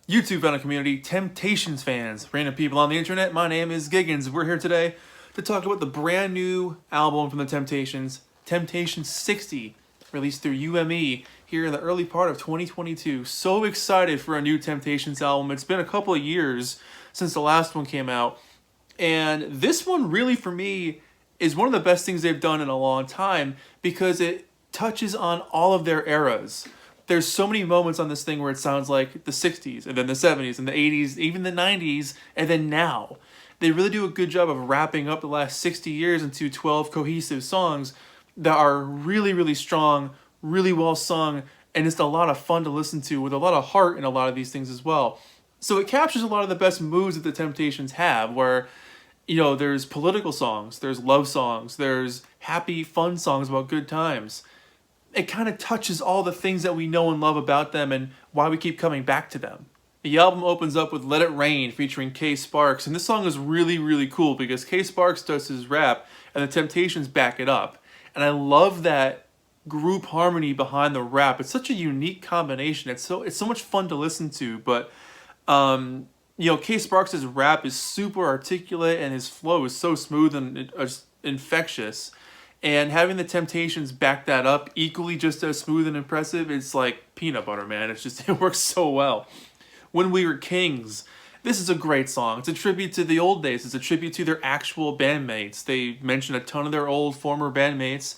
YouTube fan community, Temptations fans, random people on the internet. My name is Giggens. We're here today to talk about the brand new album from the Temptations, Temptations 60, released through UME here in the early part of 2022. So excited for a new Temptations album. It's been a couple of years since the last one came out, and this one really for me is one of the best things they've done in a long time because it touches on all of their eras. There's so many moments on this thing where it sounds like the 60s, and then the 70s, and the 80s, even the 90s, and then now. They really do a good job of wrapping up the last 60 years into 12 cohesive songs that are really, really strong, really well sung, and just a lot of fun to listen to with a lot of heart in a lot of these things as well. So it captures a lot of the best moods that the Temptations have, where, you know, there's political songs, there's love songs, there's happy, fun songs about good times. It kind of touches all the things that we know and love about them and why we keep coming back to them. The album opens up with Let It Rain featuring K Sparks, and this song is really, really cool because K Sparks does his rap and the Temptations back it up. And I love that group harmony behind the rap. It's such a unique combination. It's so much fun to listen to, but K Sparks' rap is super articulate and his flow is so smooth and infectious. And having the Temptations back that up equally just as smooth and impressive, it's like peanut butter, man. It works so well. When We Were Kings, this is a great song. It's a tribute to the old days. It's a tribute to their actual bandmates. They mention a ton of their old former bandmates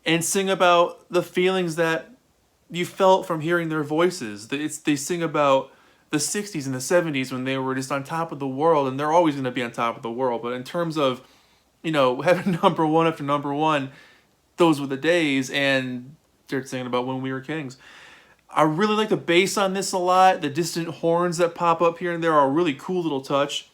and sing about the feelings that you felt from hearing their voices. They sing about the 60s and the 70s when they were just on top of the world, and they're always going to be on top of the world. But in terms of having number one after number one, those were the days, and they're singing about When We Were Kings. I really like the bass on this a lot. The distant horns that pop up here and there are a really cool little touch.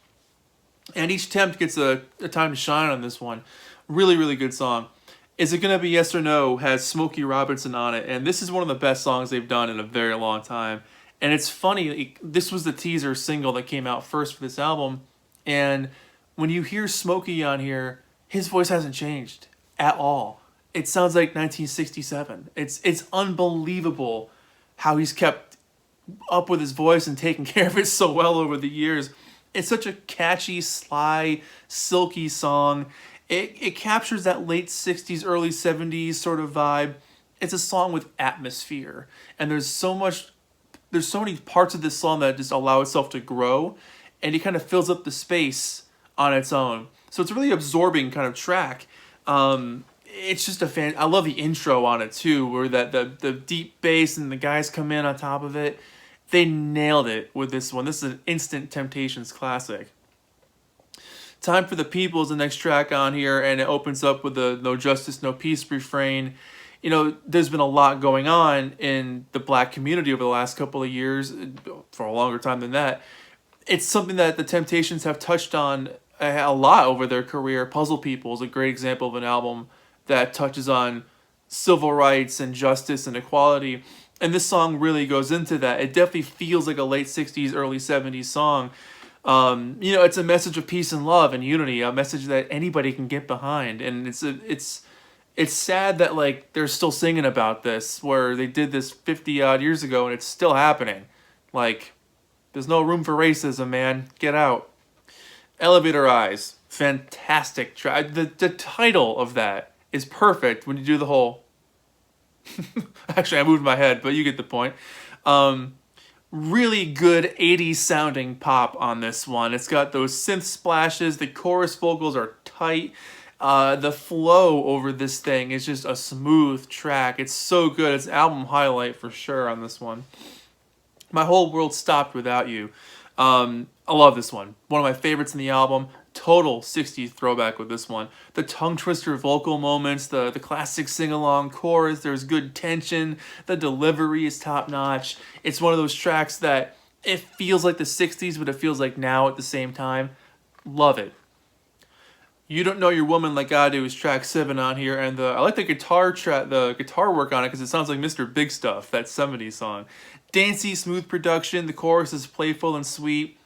And each Tempt gets a time to shine on this one. Really, really good song. Is It Gonna Be Yes or No has Smokey Robinson on it, and this is one of the best songs they've done in a very long time. And it's funny, this was the teaser single that came out first for this album, and when you hear Smokey on here, his voice hasn't changed at all. It sounds like 1967. It's unbelievable how he's kept up with his voice and taken care of it so well over the years. It's such a catchy, sly, silky song. It captures that late 60s, early 70s sort of vibe. It's a song with atmosphere. And there's so many parts of this song that just allow itself to grow, and it kind of fills up the space on its own. So it's a really absorbing kind of track. It's just I love the intro on it too, where the deep bass and the guys come in on top of it. They nailed it with this one. This is an instant Temptations classic. Time for the People is the next track on here, and it opens up with the No Justice, No Peace refrain. There's been a lot going on in the black community over the last couple of years, for a longer time than that. It's something that the Temptations have touched on a lot over their career. Puzzle People is a great example of an album that touches on civil rights and justice and equality. And this song really goes into that. It definitely feels like a late 60s, early 70s song. It's a message of peace and love and unity, a message that anybody can get behind. And it's sad that they're still singing about this, where they did this 50 odd years ago and it's still happening. There's no room for racism, man. Get out. Elevator Eyes, fantastic track. The title of that is perfect when you do the whole... Actually, I moved my head, but you get the point. Really good 80s sounding pop on this one. It's got those synth splashes. The chorus vocals are tight. The flow over this thing is just a smooth track. It's so good. It's an album highlight for sure on this one. My Whole World Stopped Without You. I love this one. One of my favorites in the album. Total 60s throwback with this one. The tongue twister vocal moments, the classic sing-along chorus, there's good tension, the delivery is top-notch. It's one of those tracks that it feels like the 60s, but it feels like now at the same time. Love it. You Don't Know Your Woman Like I Do is track 7 on here, and I like the guitar work on it because it sounds like Mr. Big Stuff, that 70s song. Dancey, smooth production, the chorus is playful and sweet.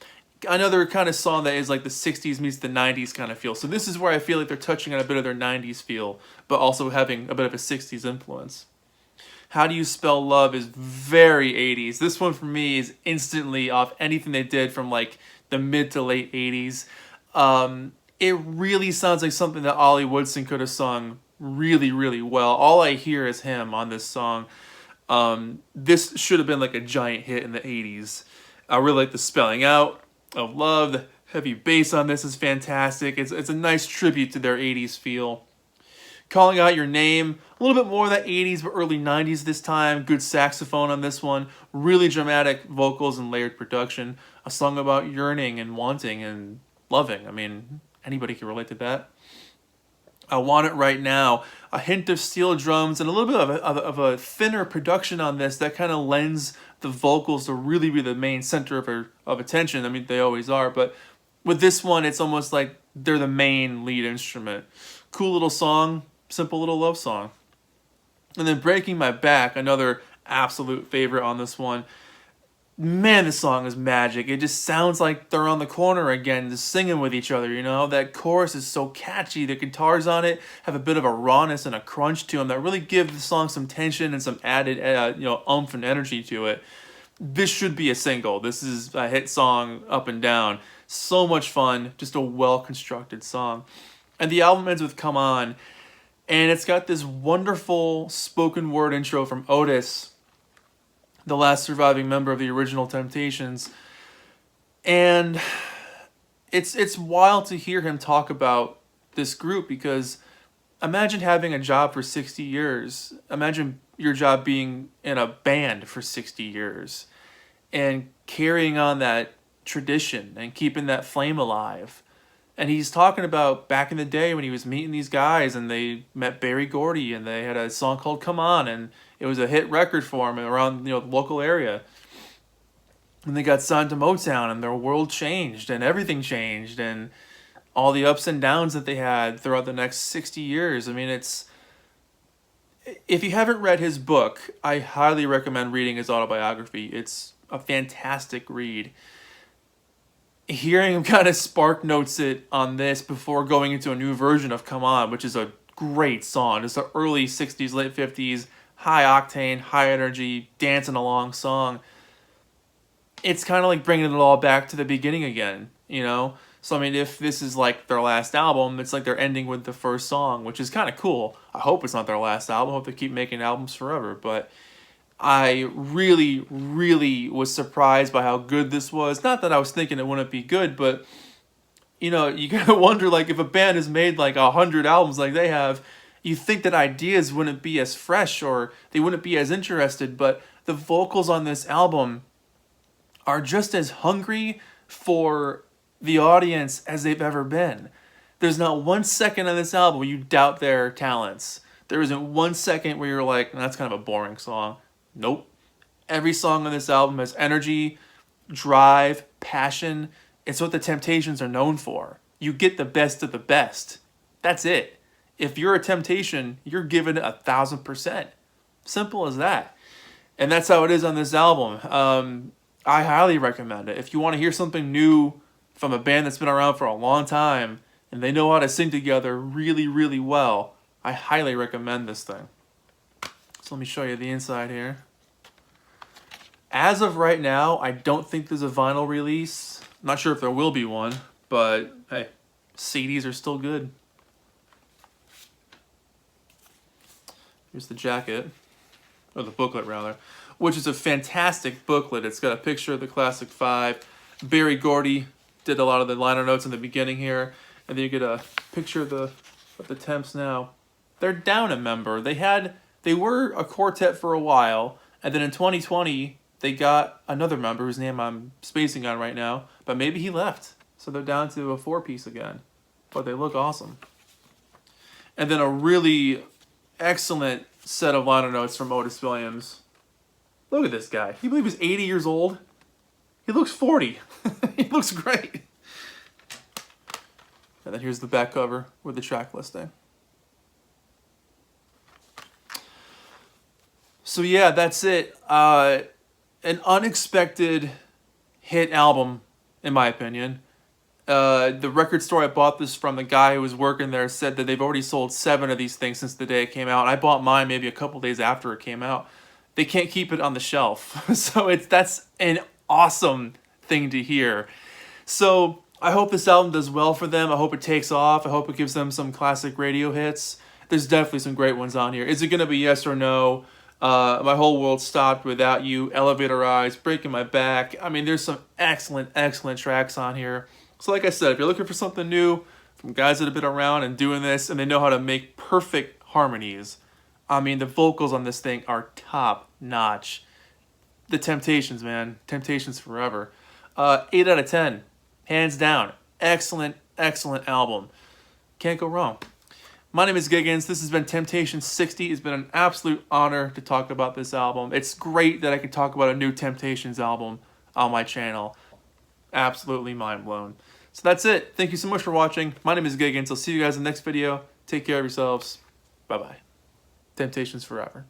Another kind of song that is like the 60s meets the 90s kind of feel. So this is where I feel like they're touching on a bit of their 90s feel, but also having a bit of a 60s influence. How Do You Spell Love is very 80s. This one for me is instantly off anything they did from like the mid to late 80s. It really sounds like something that Ollie Woodson could have sung really, really well. All I hear is him on this song. This should have been like a giant hit in the 80s. I really like the spelling out of love. The heavy bass on this is fantastic. It's a nice tribute to their 80s feel. Calling Out Your Name, a little bit more of that 80s but early 90s this time. Good saxophone on this one. Really dramatic vocals and layered production. A song about yearning and wanting and loving. I mean, anybody can relate to that. I Want It Right Now. A hint of steel drums and a little bit of a thinner production on this that kind of lends the vocals to really be the main center of attention. I mean, they always are, but with this one, it's almost like they're the main lead instrument. Cool little song, simple little love song. And then Breaking My Back, another absolute favorite on this one. Man, this song is magic. It just sounds like they're on the corner again, just singing with each other, you know? That chorus is so catchy. The guitars on it have a bit of a rawness and a crunch to them that really give the song some tension and some added, oomph and energy to it. This should be a single. This is a hit song up and down. So much fun. Just a well-constructed song. And the album ends with Come On. And it's got this wonderful spoken word intro from Otis, the last surviving member of the original Temptations. And it's wild to hear him talk about this group, because imagine having a job for 60 years. Imagine your job being in a band for 60 years and carrying on that tradition and keeping that flame alive. And he's talking about back in the day when he was meeting these guys and they met Berry Gordy and they had a song called Come On, and it was a hit record for him around the local area. And they got signed to Motown and their world changed and everything changed and all the ups and downs that they had throughout the next 60 years. I mean, if you haven't read his book, I highly recommend reading his autobiography. It's a fantastic read. Hearing him kind of spark notes it on this before going into a new version of Come On, which is a great song. It's an early 60s, late 50s, high octane, high energy, dancing along song. It's kind of like bringing it all back to the beginning again, you know? So, I mean, if this is like their last album, it's like they're ending with the first song, which is kind of cool. I hope it's not their last album. I hope they keep making albums forever. But I really, really was surprised by how good this was. Not that I was thinking it wouldn't be good, but, you kind of wonder, like, if a band has made like 100 albums like they have, you think that ideas wouldn't be as fresh or they wouldn't be as interested. But the vocals on this album are just as hungry for the audience as they've ever been. There's not 1 second on this album where you doubt their talents. There isn't 1 second where you're like, that's kind of a boring song. Nope. Every song on this album has energy, drive, passion. It's what the Temptations are known for. You get the best of the best. That's it. If you're a Temptation, you're given 1,000%. Simple as that. And that's how it is on this album. I highly recommend it. If you want to hear something new from a band that's been around for a long time and they know how to sing together really, really well, I highly recommend this thing. So let me show you the inside here. As of right now, I don't think there's a vinyl release. I'm not sure if there will be one, but hey, CDs are still good. Here's the jacket, or the booklet rather, which is a fantastic booklet. It's got a picture of the Classic Five. Berry Gordy did a lot of the liner notes in the beginning here, and then you get a picture of the Tempts now. They're down a member. They were a quartet for a while, and then in 2020 they got another member whose name I'm spacing on right now, but maybe he left, so they're down to a 4-piece again. But they look awesome. And then a really excellent set of liner notes from Otis Williams. Look at this guy. Can you believe he's 80 years old? He looks 40. He looks great. And then here's the back cover with the track listing. So yeah, that's it. An unexpected hit album, in my opinion. The record store I bought this from, the guy who was working there said that they've already sold 7 of these things since the day it came out. I bought mine maybe a couple days after it came out. they can't keep it on the shelf. So that's an awesome thing to hear. So I hope this album does well for them. I hope it takes off. I hope it gives them some classic radio hits. There's definitely some great ones on here. Is it going to be yes or no? My Whole World Stopped Without You, Elevator Eyes, Breaking My Back. I mean, there's some excellent, excellent tracks on here. So like I said, if you're looking for something new from guys that have been around and doing this and they know how to make perfect harmonies, I mean, the vocals on this thing are top notch. The Temptations, man. Temptations forever. 8 out of 10. Hands down. Excellent, excellent album. Can't go wrong. My name is Giggens. This has been Temptations 60. It's been an absolute honor to talk about this album. It's great that I can talk about a new Temptations album on my channel. Absolutely mind blown. So that's it. Thank you so much for watching. My name is Giggens. I'll see you guys in the next video. Take care of yourselves. Bye-bye. Temptations forever.